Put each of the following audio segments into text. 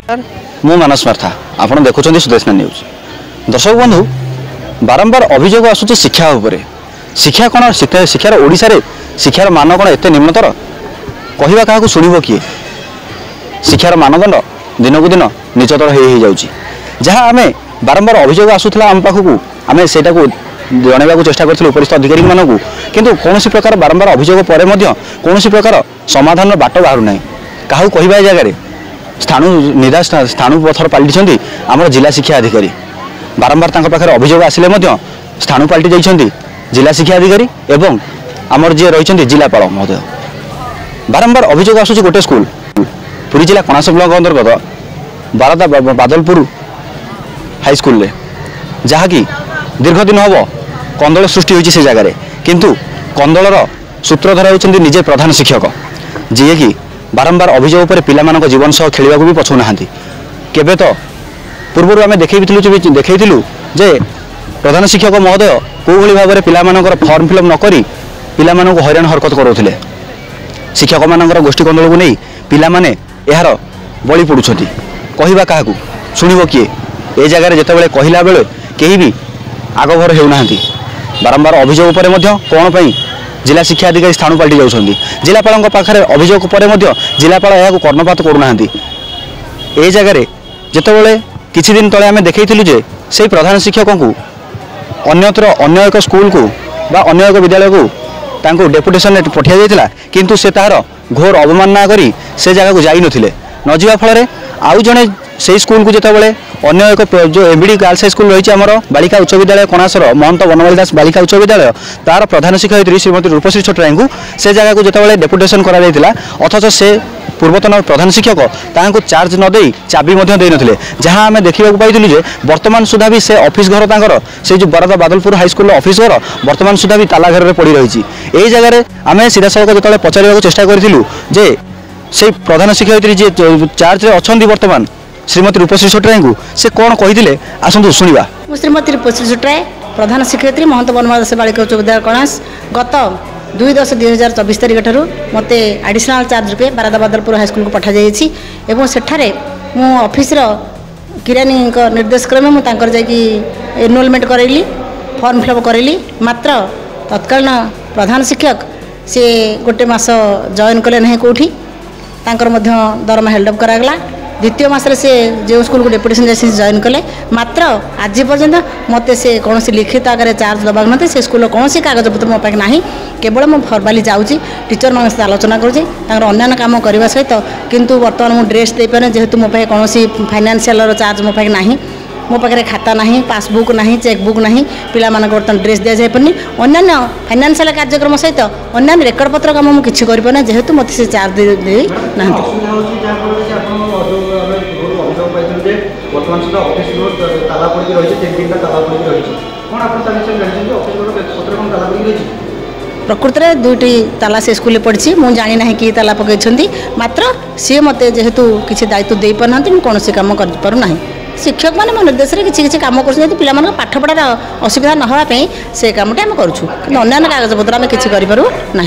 मु मानस मार्था आपण देखुछन्ती सुदेशना न्यूज। दर्शक बंधु बारंबार अभियोग आसुची शिक्षा उपरे। शिक्षा कौन शिक्षार ओडिशा रे शिक्षार मान कौन एते निम्नतर कहवा क्या शुणव किए। शिक्षार मानदंड दिन को दिन नीचतर हो जाऊँगी जहाँ आम बारंबार अभियोग आसूला आम पाखक आम से जनवाक चेष्टा करूँ उपरिस्थ अधिकारी मानू किंतु कौन प्रकार बारंबार अभियोग पर कौन प्रकार समाधान बाट बाहर ना क्या कहवा जगार स्थाणु निराश स्थाणु पथर पलटि आम जिला शिक्षा अधिकारी बारंबार पाखे अभियोग आसिले स्थाणु पलटि जाइछन्ति जिला शिक्षा अधिकारी एवं आमर जी रही जिलापाल महोदय। बारंबार अभियोग आसूँ गोटे स्कूल पुरी जिला कणास ब्लॉक अंतर्गत बारदा बादलपुर हाईस्कल जहाँकि दीर्घ दिन हम कंदल सृष्टि होती से जगार किंतु कंदलर सूत्रधर होती निजे प्रधान शिक्षक जी कि बारंबार अभियोग पर पिला जीवन सह खेलने को भी पछौ ना केबे तो पूर्व आम देखु जे प्रधान शिक्षक महोदय कौ भाव में पिलामानकर फॉर्म फिलअप नक पिला हैरान हरकत करोले शिक्षक मानकर गोष्ठी कंदल को नहीं पिला माने यार बलि पड़ुछंती कहवा क्या शुणव किए ए जगार जितेबाला कहला बेले कहीं भी आगभर होना बारंबार अभियोग पर कौन पर जिला शिक्षा अधिकारी स्थाणु पलटि जाउछन्ति जिलापाल पाखे अभियोग पर जिलापाल यह कर्णपात करूना ए जगार जितेबाला किछि दिन तले आम देखैथिलु जे से प्रधान शिक्षक को अन्यत्र अन्य एक स्कूल को बा अन्य एक विद्यालय को तांको डेपुटेशन पठिया जाइतिला किंतु से तार घोर अवमानना करी से जगह को जाई नथिले न जिवा फल आउ जने से स्कूल को जितेबाला अन्य एक जो एमबीडी गर्ल्स हाई स्कूल रही आमर बालिका उच्च विद्यालय कणासर महंत बनमाली दास बालिका उच्च विद्यालय तार प्रधान शिक्षयित्री श्रीमती रूपश्री छोटराई को से जगह को जितेबाला डेपुटेशन करा अथच से पूर्वतन प्रधान शिक्षक तांको चार्ज न देई चाबी दे नथिले जहां आम देखा पाइलु जे वर्तमान सुधा भी से ऑफिस घर तांकर से जो बरदा बादलपुर हाईस्कल ऑफिस घर वर्तमान सुधा भी ताला घर में पड़ी रही यही जगह आम सीधा सड़क जो पचार चेष्टा करूँ जे से प्रधान शिक्षयित्री जी चार्ज अच्छा वर्तमान श्रीमती रूपश्री छोटराई को से कौन कही आसतु शुणा। श्रीमती रूपश्री छोटराई प्रधान शिक्षयित्री महंत बनमाली दास बालिका उच्च विद्यालय कणास गत 2/10/2024 तारीख ठारू मते एडिशनल चार्ज रूपे बारदा बादलपुर हाईस्कल को पठा जाइछि एवं सेठारे मु ऑफिस रो किरानी निर्देश क्रमे मु तांकर जाकी एनरोलमेंट करैली फॉर्म फिलअप करैली मात्र तत्कालीन प्रधान शिक्षक से गोटे मास जॉइन कले नहीं कोठी तांकर मध्य दरमा हेल्डअप करागला द्वितीय मासरे से जो स्कूल को डेपुटेशन जैसे जॉइन कले मात्र आज पर्यंत मत से कौन लिखित आगे चार्ज दबाक ना से स्कूल कौन कागज पत्र मो पाखे ना केवल मुझे फर्माली जाऊँगी टीचर मान सहित आलोचना करूँ काम करने सहित किंतु बर्तमान मुझे ड्रेस दे पारे जेहेतु मो पाखे कौन फाइनान्शियल चार्ज मो पाखे ना मो पाखे खाता ना पासबुक ना चेकबुक ना पिला बर्तमान ड्रेस दि जापरि अन्य फाइनान्शियल कार्यक्रम सहित अन्य रेकर्ड पत्र काम मुझे किसी करना जेहेतु मत से चार्ज दे ना प्रकृत में 2टी ताला से स्कूल पड़ी मुझे जानी ना कि ताला पकई मात्र सी मत जेहेतु किसी दायित्व दे पार मुझे कौन कम करना शिक्षक मैंने मो निर्देश में किसी कम कर पिला पाठपढ़ार असुविधा न होगापी से कमटा आम करूँ कि अन्य कागज पत्र आम किसी करूँ ना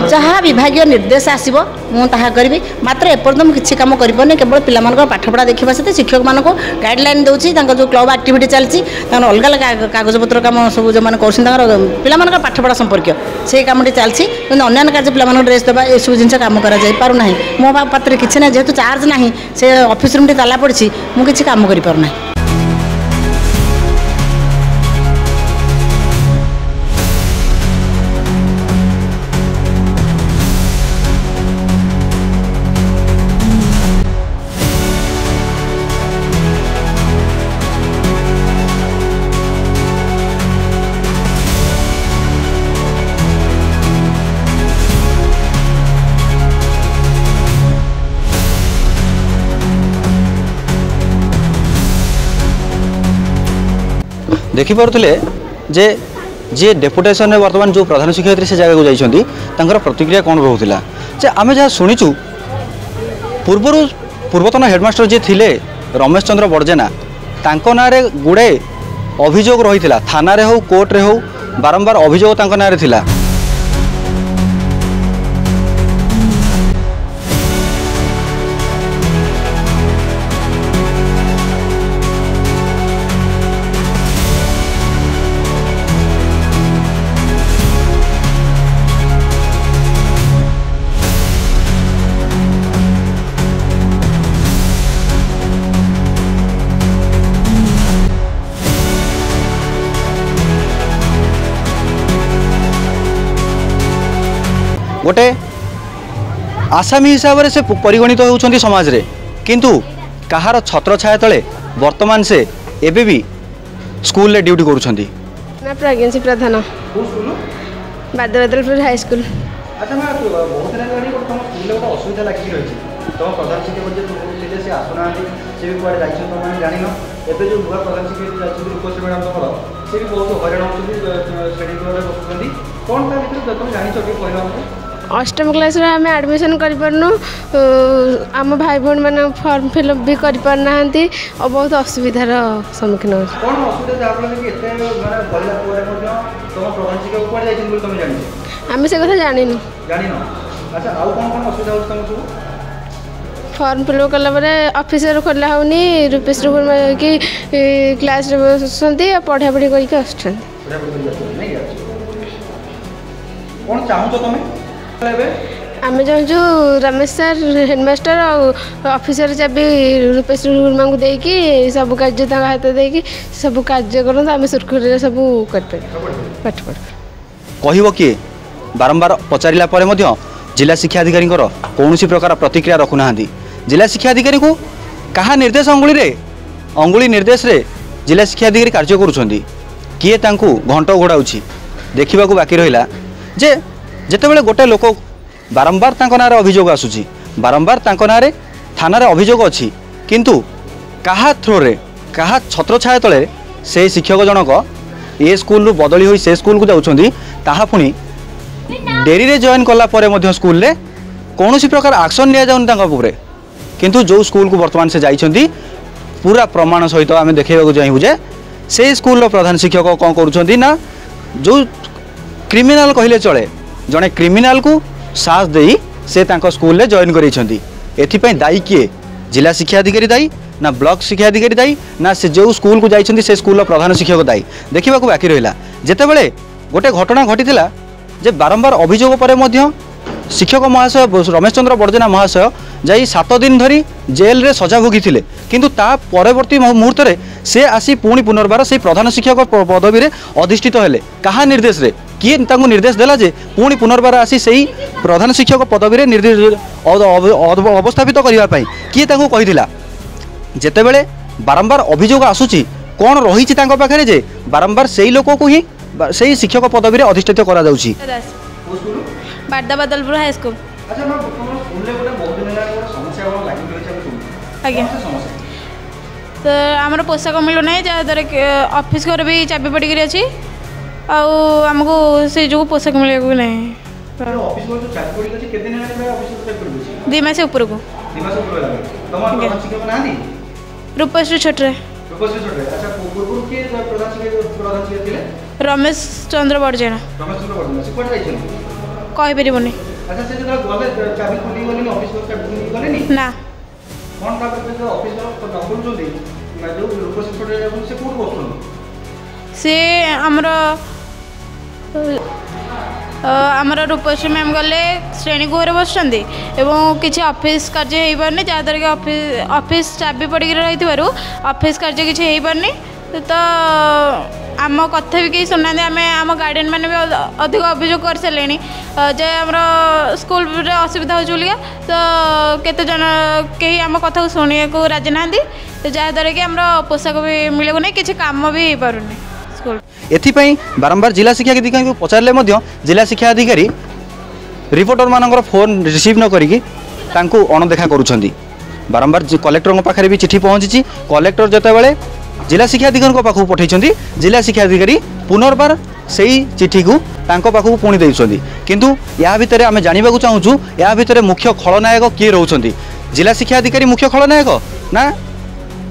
जहाँ विभाग निर्देश आसो मुझे करी मात्र एपर्तम किसी कम कर केवल पिला पाठपढ़ा देखा सहित शिक्षक मान गाइडलाइन दूसरी जो क्लब एक्टिविटी चलती अलग अलग कागज पत्र कम सब जो मैंने कर पाठपढ़ा संपर्क से कम चलती अन्य कार्य पिला ड्रेस देवा ये सब जिन कम करना मो पात्र किसी ना जेहेतु चार्ज ना से ऑफिस रूम ताला पड़ी मुझे किसी कम कर देखिपे जे जी डेपुटेशन में वर्तमान जो प्रधान शिक्षयित्री से जगह को जाइछन्ति तांकर प्रतिक्रिया कौन रोला जे आम जहाँ शुणीचु पूर्वतन हेडमास्टर जी थिले रमेश चंद्र बड़जेना तांको नारे गुड़े अभियोग रही थाना रे हो कोर्ट रे हो बारंबार अभियोग तांको नारे थिला। गोटे आसामी हिसाब से परिगणित होउछंती समाज रे, किंतु कहार छत्र छाया तले वर्तमान से एबे भी स्कूल रे ड्यूटी करूछंती। ना प्रेगनेंसी प्रधान बादलपुर हाई स्कूल। अच्छा मैं बहुत दिन लागी तुम स्कूल रे असुविधा लागि रही तुम प्रधान शिक्षक जे तुम से आसुना से भी कुआडे जाइछन तुम माने जानिनो एबे जो नुवा प्रधान शिक्षक जाइछन रूपश्री मैडम तमरो से भी बहुत हैरान होछंती श्रेणी गृह रे बसुछंती कोन ता भीतर तुम जानिछो कि कहलो हमको अष्टम क्लास रे आम एडमिशन करपारनु आम भाई भौन मैंने फॉर्म फिलअप भी करपारना और बहुत असुविधार सम्मुखीन हो। कौन असुविधा जाबले कि एते माने बोलला पोरे मध्य तुम प्रधान शिक्षक कुआडे जाइछन बोल तुम जानिछो आम से कथा जानिनु जानिनो। अच्छा आउ कौन असुविधा हो तुमको फॉर्म फिलअप कला ऑफिसर खोला होनी रूपेश गुरुमा की क्लास रे बसंती पढ़ा पढ़ी करके आछन कौन चाहू तुम आम चाहूँ रमेश सर हेडमास्टर और ऑफिसर चाबी रूपेश गुरुमा को देकी सब कार्य हाथ देकी सब कार्य कर सुरखुरी सब कर पाठ पढ़ कहब किए बारंबार पचारा पर जिला शिक्षा अधिकारी कौन प्रकार प्रतिक्रिया रखुना। जिला शिक्षा अधिकारी को कहा निर्देश अंगुली निर्देश रे जिला शिक्षा अधिकारी कार्य करुँच किए घंट घोड़ाऊँच देखा बाकी रहा जे जितेबाला गोटे लोक बारंबार ना अभियोग आसूची बारंबार ना थाना अभियोग अच्छी किंतु कहा थ्रोरे कहा छत्र छाया तले से शिक्षक जनक ए स्कूल बदली होई से स्कूल को जाउछंदी ताहा पुणी डेरी रे जॉइन कला परे मध्य स्कूल रे कौन प्रकार एक्शन लिया जाउन तांका उपरे किंतु जो स्कूल को वर्तमान से जाइछंदी पूरा प्रमाण सहित आम देखा चाहूँ जे से स्कूल प्रधान शिक्षक कौन करुछंदी ना जो क्रिमिनाल कहले चले जड़े क्रिमिनाल को साथ दे से तांको स्कूल रे जॉइन करेछंदी। एथिपई दायी किए जिला शिक्षा अधिकारी दायी ना ब्लॉक शिक्षा अधिकारी दायी ना से जो स्कूल को जाइछंदी से स्कूल प्रधान शिक्षक दायी देखा बाकी रहा। जेतेबेले गोटे घटना घटीला जे बारंबार अभियोग पर मध्य शिक्षक महाशय रमेश चंद्र बड़जेना महाशय जाई 7 दिन धरी जेल रे सजा भोगी थिले किंतु ता परवर्ती मुहूर्त रे से आसी पुणी पुनर्बार से प्रधान शिक्षक पदवी रे अधिष्ठित हेले कहा निर्देश रे किए तांको निर्देश देला जे पुणी पुनर्बार आसी सही प्रधान शिक्षक पदवी रे निर्देश अवस्थापित करबा पई किए तांको कहिदिला जेतेबेले बारंबार अभियोग आसुची कोन रहिछि तांको पाखरे जे बारंबार सही लोक को ही सही शिक्षक पदवी रे अधिष्ठित करा जाउची। बारदा बादलपुर हाई स्कूल। अच्छा मैं स्कूल रे गोटे बहुत दिन लागो समस्या कोन लागि रहै छै आज्ञा तो आमर पोशाक मिलू ना जहाँद्वारा ऑफिस घर भी चाबी पड़ी अच्छी आमको से जो पोशाक मिले ना 2 मास ऊपर को रूपश्री छोटे रमेश चंद्र बड़जेना कहीपर ना सी आमर आमर रूपश्री मैम गले श्रेणी गुहर बस किसी ऑफिस कार्य हो पारनी जहाँद्वारा कि ऑफिस चाबी पड़ी रही ऑफिस कार्य किसी हो पारनी तो आम कथा भी कहीं शुना आम आम गार्डियन मैंने भी अधिक अभियोग कर सारे जे आमर स्कूल असुविधा हो तो केते जन कहीं आम कथा को शुणा को राजी ना जहाँद्वारा कि आम पोशाक भी मिले नहीं किसी काम भी हो पारुनी स्कूल एथिपाई बारंबार जिला शिक्षा अधिकारी को पचारे जिला शिक्षा अधिकारी रिपोर्टर मान फोन रिसीव न करी अणदेखा करुँच बारंबार कलेक्टर पाखे भी चिठी पहुँची कलेक्टर जितेबाला जिला शिक्षा अधिकारी पाखक पठे जिला शिक्षा अधिकारी पुनर्बार से चिठी को पाखक पुणी देते किंतु या भितर आम जानवा चाहूँ या भितर मुख्य खलनायक किए रोचे जिला शिक्षा अधिकारी मुख्य खलनायक ना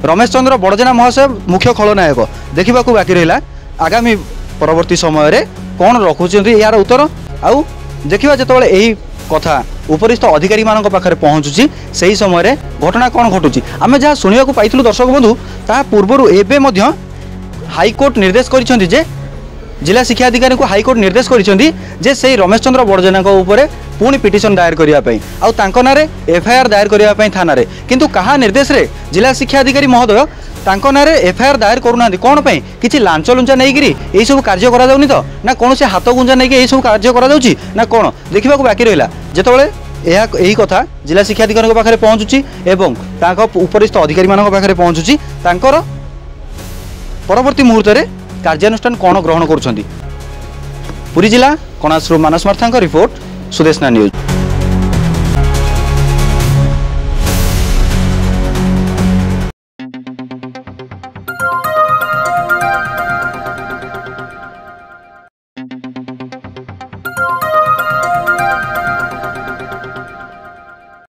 रमेश चंद्र बड़जेना महाशय मुख्य खलनायक देखा बाकी रहा आगामी परवर्ती समय कौन रखुंट यार उत्तर आउ देखा जो यही कथा उपरिस्थ अधिकारी मान पाखे पहुँचुची से ही समय घटना कौन घटुची आम जहाँ शुणा पाइलु दर्शक बंधु ता पूर्वर एवं हाईकोर्ट निर्देश करिसेंति जे जिला शिक्षा अधिकारी को हाईकोर्ट निर्देश करिसेंति से रमेश चंद्र बड़जेना उपरे पुणी पिटिशन दायर करने आउ नारे एफआईआर दायर करने थाना रे किंतु कहा निर्देश रे जिला शिक्षा अधिकारी महोदय तांको नारे एफआईआर दायर करूना कौन पे किसी लांच लुंचा नहीं यही सब कार्य करा जाउनी तो ना कौन से हाथ गुंजा नहीं यही सब कार्य करा जाउची ना कौन देखा बाकी रहा जितेबाला यही कथा जिला शिक्षा अधिकारी पाखे पहुँचुची एवं उपरिस्थ अधिकारी मान पाखे पहुँचुची तांकर परवर्ती मुहूर्त में कार्यानुष्ठान कौन ग्रहण करुछंती। पुरी जिला कणासरू मानस मार्था रिपोर्ट सुदेशना न्यूज।